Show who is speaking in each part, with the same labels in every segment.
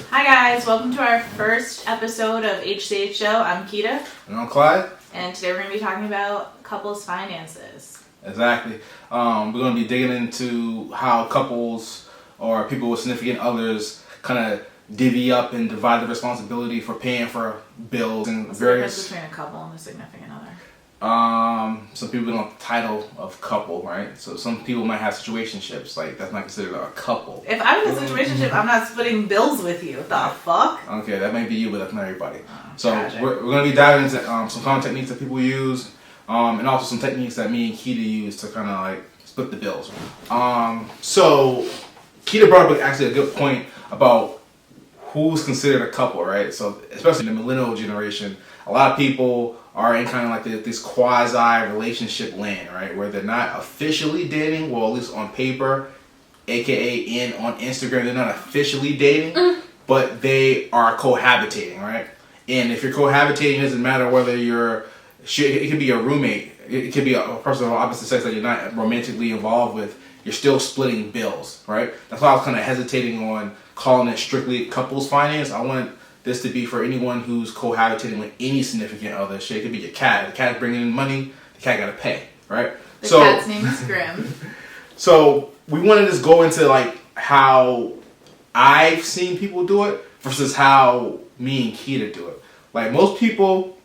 Speaker 1: Hi guys, welcome to our first episode of HCH Show. I'm Keita.
Speaker 2: And I'm Clyde.
Speaker 1: And today we're going to be talking about couples finances.
Speaker 2: Exactly. We're going to be digging into how couples or people with significant others kind of divvy up and divide the responsibility for paying for bills and
Speaker 1: What's
Speaker 2: various...
Speaker 1: the difference between a couple and a significant other?
Speaker 2: Some people don't have the title of couple, right? So some people might have situationships. Like, that's not considered a couple.
Speaker 1: If I'm in a situationship, I'm not splitting bills with you. The fuck?
Speaker 2: Okay, that might be you, but that's not everybody. So
Speaker 1: tragic.
Speaker 2: we're going to be diving into some common techniques that people use, and also some techniques that me and Keita use to kind of like split the bills. So Keita brought up actually a good point about who's considered a couple, right? So especially in the millennial generation, a lot of people are in kind of like this quasi relationship land, right? Where they're not officially dating, well, at least on paper, aka on Instagram, they're not officially dating, but they are cohabitating, right? And if you're cohabitating, it doesn't matter whether it could be a roommate, it could be a person of opposite sex that you're not romantically involved with, you're still splitting bills, right? That's why I was kind of hesitating on calling it strictly couples finance. I want this to be for anyone who's cohabitating with any significant other. Shit, it could be your cat. The cat's bringing in money, the cat gotta pay, right?
Speaker 1: The cat's name is Grim.
Speaker 2: So we wanted to just go into like how I've seen people do it versus how me and Keita do it. Like most people,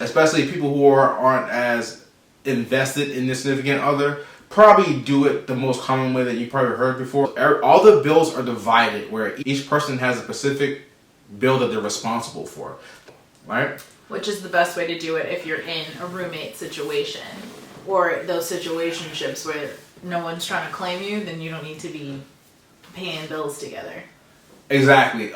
Speaker 2: especially people who aren't as invested in this significant other, probably do it the most common way that you probably heard before. All the bills are divided where each person has a specific bill that they're responsible for, right?
Speaker 1: Which is the best way to do it if you're in a roommate situation or those situationships where no one's trying to claim you, then you don't need to be paying bills together.
Speaker 2: Exactly.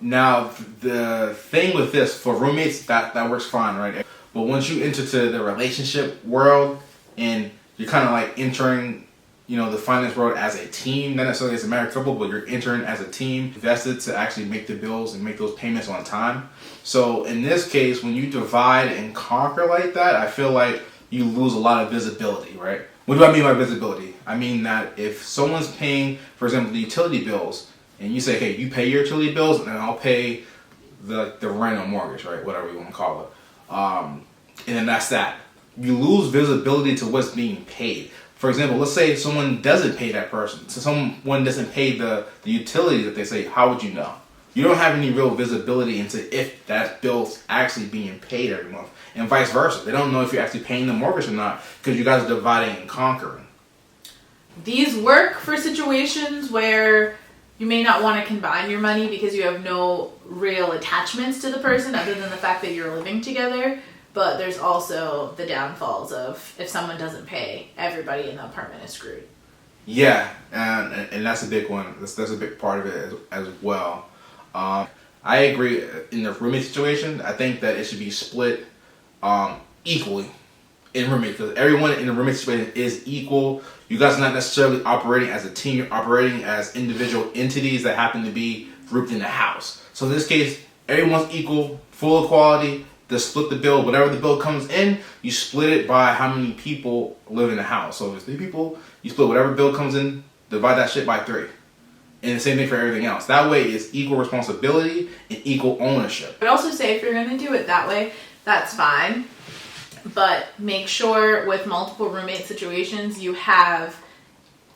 Speaker 2: Now, the thing with this, for roommates, that works fine, right? But once you enter to the relationship world and you're kind of like entering, the finance world as a team, not necessarily as a married couple, but you're entering as a team, invested to actually make the bills and make those payments on time. So in this case, when you divide and conquer like that, I feel like you lose a lot of visibility, right? What do I mean by visibility? I mean that if someone's paying, for example, the utility bills, and you say, hey, you pay your utility bills, and then I'll pay the rent or mortgage, right? Whatever you want to call it. And then that's that. You lose visibility to what's being paid. For example, let's say someone doesn't pay that person. So someone doesn't pay the utility that they say, how would you know? You don't have any real visibility into if that bill's actually being paid every month. And vice versa. They don't know if you're actually paying the mortgage or not because you guys are dividing and conquering.
Speaker 1: These work for situations where you may not want to combine your money because you have no real attachments to the person other than the fact that you're living together. But there's also the downfalls of if someone doesn't pay, everybody in the apartment is screwed. Yeah,
Speaker 2: and that's a big one. That's a big part of it as well. I agree in the roommate situation. I think that it should be split equally in roommate because everyone in the roommate situation is equal. You guys are not necessarily operating as a team. You're operating as individual entities that happen to be grouped in the house. So in this case, everyone's equal, full equality. To split the bill, whatever the bill comes in, you split it by how many people live in the house. So if it's 3 people, you split whatever bill comes in, divide that shit by 3. And the same thing for everything else. That way it's equal responsibility and equal ownership.
Speaker 1: I'd also say if you're going to do it that way, that's fine. But make sure with multiple roommate situations, you have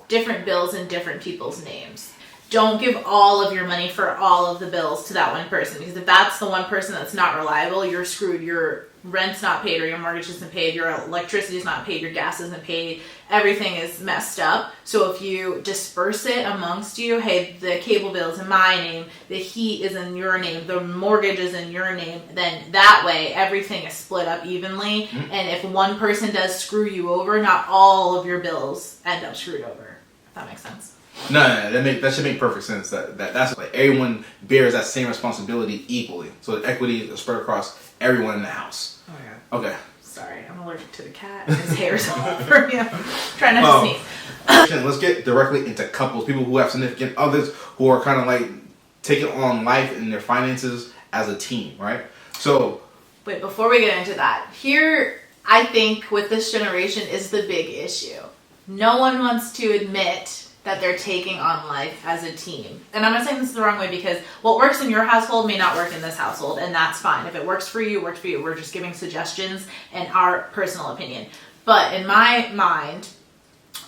Speaker 1: different bills in different people's names. Don't give all of your money for all of the bills to that one person because if that's the one person that's not reliable, you're screwed. Your rent's not paid or your mortgage isn't paid, your electricity's not paid, your gas isn't paid, everything is messed up. So if you disperse it amongst you, hey, the cable bill's in my name, the heat is in your name, the mortgage is in your name, then that way everything is split up evenly. Mm-hmm. And if one person does screw you over, not all of your bills end up screwed over. If that makes sense.
Speaker 2: No, that should make perfect sense. That's like everyone bears that same responsibility equally. So the equity is spread across everyone in the house.
Speaker 1: Oh yeah.
Speaker 2: Okay.
Speaker 1: Sorry, I'm allergic to the cat. His hair's all over me. Try not to sneeze.
Speaker 2: Let's get directly into couples, people who have significant others who are kind of like taking on life and their finances as a team, right? So.
Speaker 1: Wait, before we get into that, here I think with this generation is the big issue. No one wants to admit that they're taking on life as a team. And I'm not saying this is the wrong way, because what works in your household may not work in this household, and that's fine. If it works for you, it works for you. We're just giving suggestions and our personal opinion. But in my mind,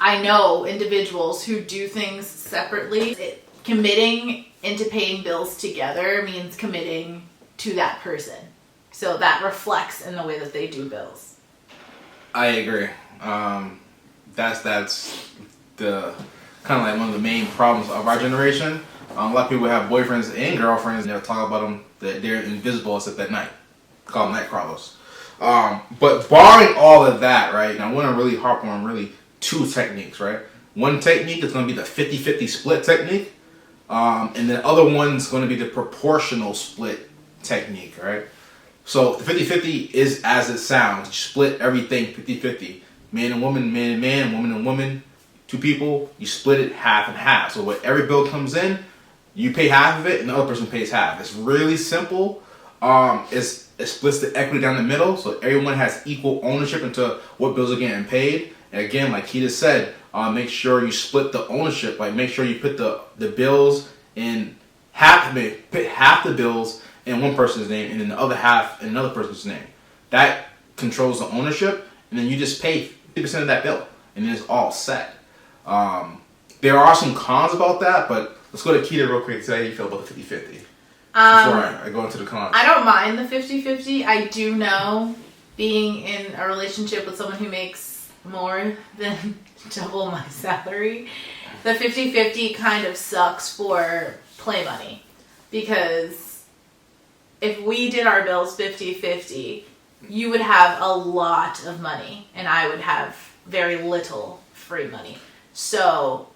Speaker 1: I know individuals who do things separately. Committing into paying bills together means committing to that person. So that reflects in the way that they do bills.
Speaker 2: I agree. That's the kind of like one of the main problems of our generation. A lot of people have boyfriends and girlfriends, and they'll talk about them that they're invisible except at night. Call them night crawlers. But barring all of that, right, and I want to really harp on really two techniques, right? One technique is going to be the 50-50 split technique, and the other one's going to be the proportional split technique, right? So the 50-50 is as it sounds. You split everything 50-50. Man and woman, woman and woman, two people, you split it half and half. So when every bill comes in, you pay half of it and the other person pays half. It's really simple. It splits the equity down the middle, so everyone has equal ownership into what bills are getting paid. And again, like Keita said, make sure you split the ownership. Like make sure you put the bills in put half the bills in one person's name and then the other half in another person's name. That controls the ownership, and then you just pay 50% of that bill, and then it's all set. There are some cons about that, but let's go to Keita real quick to see how you feel about the 50-50 before I go into the cons.
Speaker 1: I don't mind the 50-50. I do know, being in a relationship with someone who makes more than double my salary, the 50-50 kind of sucks for play money. Because if we did our bills 50-50, you would have a lot of money and I would have very little free money. So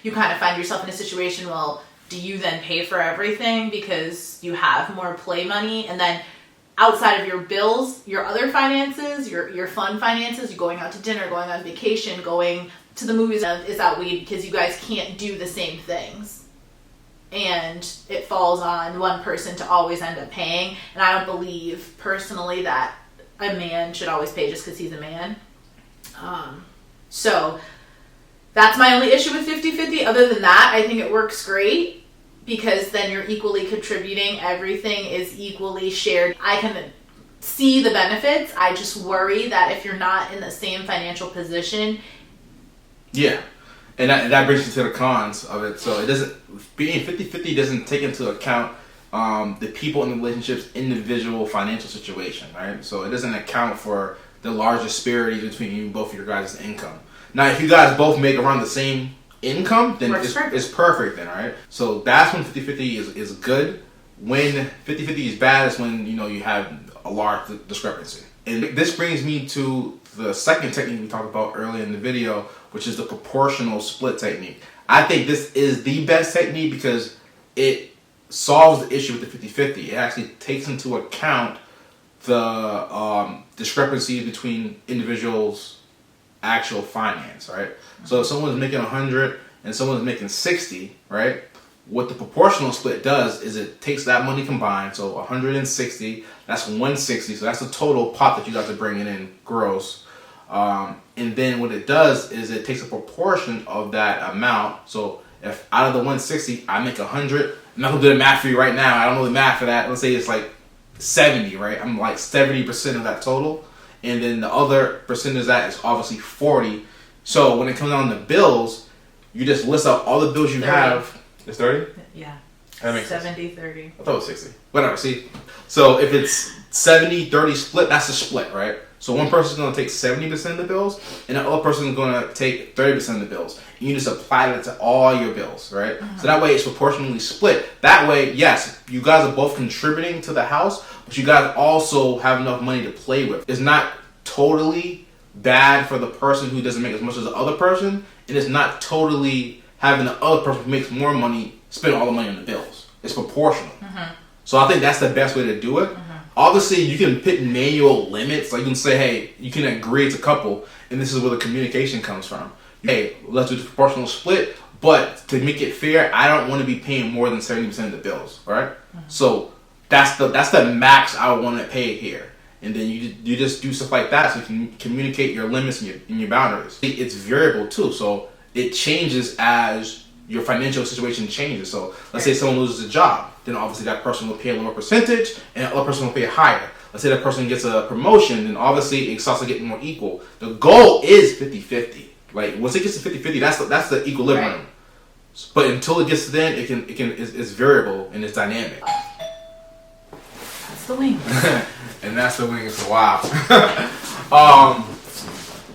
Speaker 1: you kind of find yourself in a situation, well, do you then pay for everything because you have more play money? And then outside of your bills, your other finances, your fun finances, you're going out to dinner, going on vacation, going to the movies, is outweighed because you guys can't do the same things. And it falls on one person to always end up paying. And I don't believe personally that a man should always pay just because he's a man. So that's my only issue with 50-50. Other than that, I think it works great because then you're equally contributing. Everything is equally shared. I can see the benefits. I just worry that if you're not in the same financial position.
Speaker 2: Yeah. And that brings you to the cons of it. So it doesn't, being 50-50 doesn't take into account the people in the relationship's individual financial situation, right? So it doesn't account for the large disparity between both of your guys' income. Now, if you guys both make around the same income, then it's perfect then, right? So that's when 50-50 is good. When 50-50 is bad is when, you have a large discrepancy. And this brings me to the second technique we talked about earlier in the video, which is the proportional split technique. I think this is the best technique because it solves the issue with the 50-50. It actually takes into account the discrepancy between individuals' actual finance, right? So if someone's making 100 and someone's making 60, right? What the proportional split does is it takes that money combined, so 160, that's 160, so that's the total pot that you guys are bringing in gross. And then what it does is it takes a proportion of that amount. So if out of the 160, I make 100, I'm not gonna do the math for you right now. I don't know the math for that. Let's say it's like 70, right? I'm like 70% of that total. And then the other percentage of that is obviously 40. So when it comes down to bills, you just list out all the bills you
Speaker 1: 30.
Speaker 2: have. It's 30?
Speaker 1: Yeah.
Speaker 2: That makes
Speaker 1: 70-30.
Speaker 2: sense. I thought it was 60. Whatever, see? So if it's 70-30 split, that's a split, right? So one person's going to take 70% of the bills, and the other person's going to take 30% of the bills. And you just apply that to all your bills, right? Mm-hmm. So that way it's proportionally split. That way, yes, you guys are both contributing to the house, but you guys also have enough money to play with. It's not totally bad for the person who doesn't make as much as the other person, and it's not totally having the other person who makes more money spend all the money on the bills. It's proportional. Mm-hmm. So I think that's the best way to do it. Mm-hmm. Obviously, you can put manual limits. Like you can say, hey, you can agree as a couple, and this is where the communication comes from. Hey, let's do the proportional split, but to make it fair, I don't want to be paying more than 70% of the bills, right? Mm-hmm. So that's the max I want to pay here. And then you just do stuff like that so you can communicate your limits and your boundaries. It's variable too. So it changes as your financial situation changes. So let's say someone loses a job, then obviously that person will pay a lower percentage and the other person will pay higher. Let's say that person gets a promotion, then obviously it starts to get more equal. The goal is 50-50. Like once it gets to 50-50, that's the equilibrium.
Speaker 1: Right.
Speaker 2: But until it gets to then, it's variable and it's dynamic.
Speaker 1: That's the wing.
Speaker 2: And that's the wing. It's wow.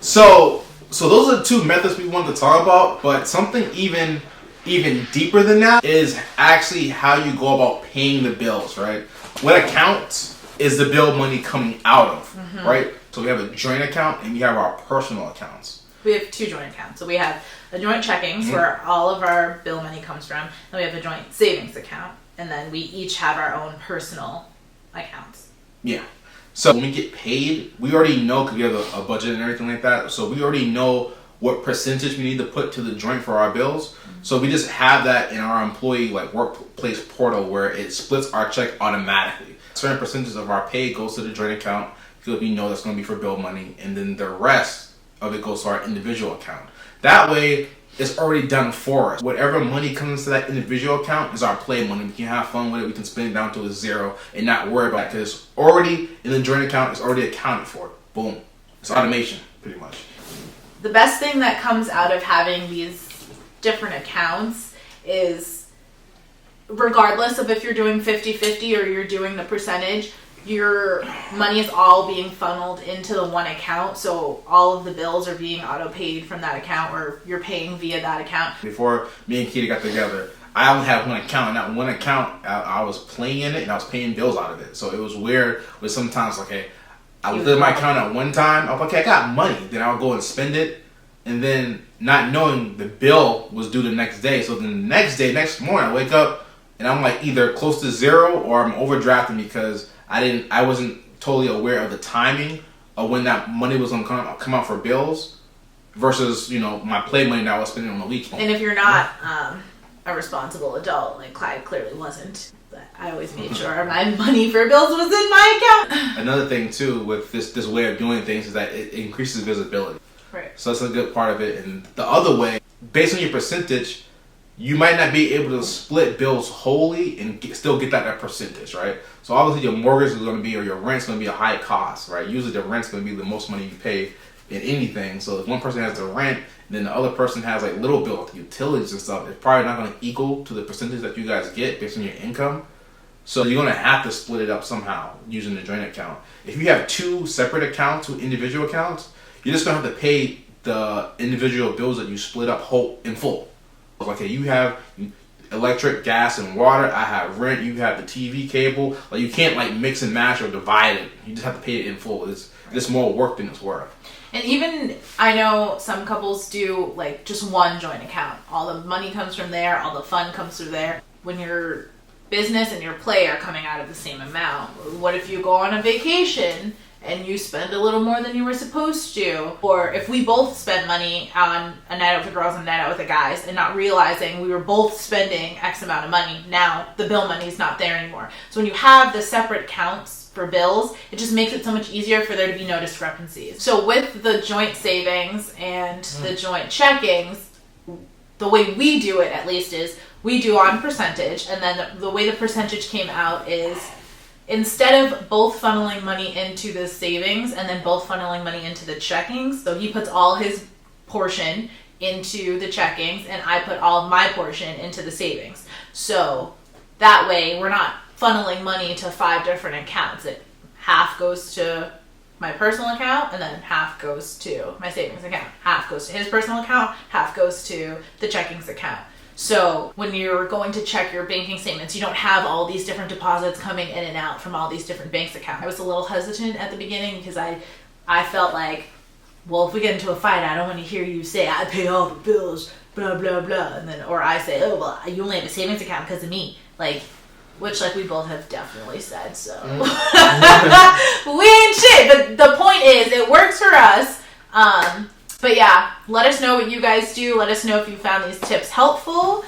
Speaker 2: So those are the two methods we wanted to talk about. But something even deeper than that is actually how you go about paying the bills, right? What account is the bill money coming out of, right? So we have a joint account and we have our personal accounts.
Speaker 1: We have two joint accounts. So we have a joint checkings where all of our bill money comes from. Then we have a joint savings account. And then we each have our own personal accounts.
Speaker 2: Yeah. So when we get paid, we already know, because we have a budget and everything like that. So we already know what percentage we need to put to the joint for our bills. So we just have that in our employee like workplace portal where it splits our check automatically. Certain percentage of our pay goes to the joint account because we know that's going to be for bill money, and then the rest of it goes to our individual account. That way, it's already done for us. Whatever money comes into that individual account is our play money. We can have fun with it. We can spend it down to a zero and not worry about it because it's already in the joint account. It's already accounted for. Boom. It's automation, pretty much.
Speaker 1: The best thing that comes out of having these different accounts is, regardless of if you're doing 50-50 or you're doing the percentage, your money is all being funneled into the one account. So all of the bills are being auto-paid from that account, or you're paying via that account.
Speaker 2: Before me and Kitty got together, I only had one account, and that one account, I was playing in it and I was paying bills out of it. So it was weird with sometimes, okay, I would look at my account at one time, I'm like, okay, I got money. Then I would go and spend it, and then not knowing the bill was due the next day. So then the next morning, I wake up and I'm like either close to zero or I'm overdrafting because I wasn't totally aware of the timing of when that money was going to come out for bills versus, my play money that I was spending on the weekend.
Speaker 1: And if you're not a responsible adult, like Clyde clearly wasn't, but I always made sure my money for bills was in my account.
Speaker 2: Another thing too with this way of doing things is that it increases visibility.
Speaker 1: Right.
Speaker 2: So that's a good part of it. And the other way, based on your percentage, you might not be able to split bills wholly and still get that percentage, right? So obviously your mortgage is going to be, or your rent's going to be a high cost, right? Usually the rent's going to be the most money you pay in anything. So if one person has the rent, and then the other person has like little bills, like utilities and stuff, it's probably not going to equal to the percentage that you guys get based on your income. So you're going to have to split it up somehow using the joint account. If you have two separate accounts, two individual accounts, you're just going to have to pay the individual bills that you split up in full. Okay, you have electric, gas, and water. I have rent. You have the TV cable. Like you can't like mix and match or divide it. You just have to pay it in full. It's more work than it's worth.
Speaker 1: And even, I know some couples do like just one joint account. All the money comes from there. All the fun comes through there. When your business and your play are coming out of the same amount, what if you go on a vacation and you spend a little more than you were supposed to? Or if we both spent money on a night out with the girls and a night out with the guys and not realizing we were both spending X amount of money, now the bill money is not there anymore. So when you have the separate accounts for bills, it just makes it so much easier for there to be no discrepancies. So with the joint savings and the joint checkings, the way we do it at least is we do on percentage, and then the way the percentage came out is instead of both funneling money into the savings and then both funneling money into the checkings, so he puts all his portion into the checkings and I put all of my portion into the savings. So that way we're not funneling money to 5 different accounts. Half goes to my personal account and then half goes to my savings account. Half goes to his personal account, half goes to the checkings account. So when you're going to check your banking statements, you don't have all these different deposits coming in and out from all these different banks accounts. I was a little hesitant at the beginning because I felt like, well, if we get into a fight, I don't want to hear you say, I pay all the bills, blah, blah, blah. And then, or I say, oh, well, you only have a savings account because of me. Which we both have definitely said, so. We ain't shit, but the point is, it works for us. But yeah, let us know what you guys do. Let us know if you found these tips helpful.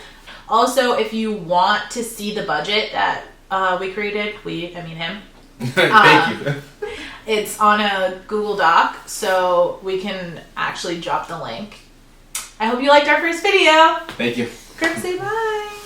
Speaker 1: Also, if you want to see the budget that we created, him.
Speaker 2: Thank you.
Speaker 1: It's on a Google Doc, so we can actually drop the link. I hope you liked our first video.
Speaker 2: Thank you.
Speaker 1: Kirk, say bye.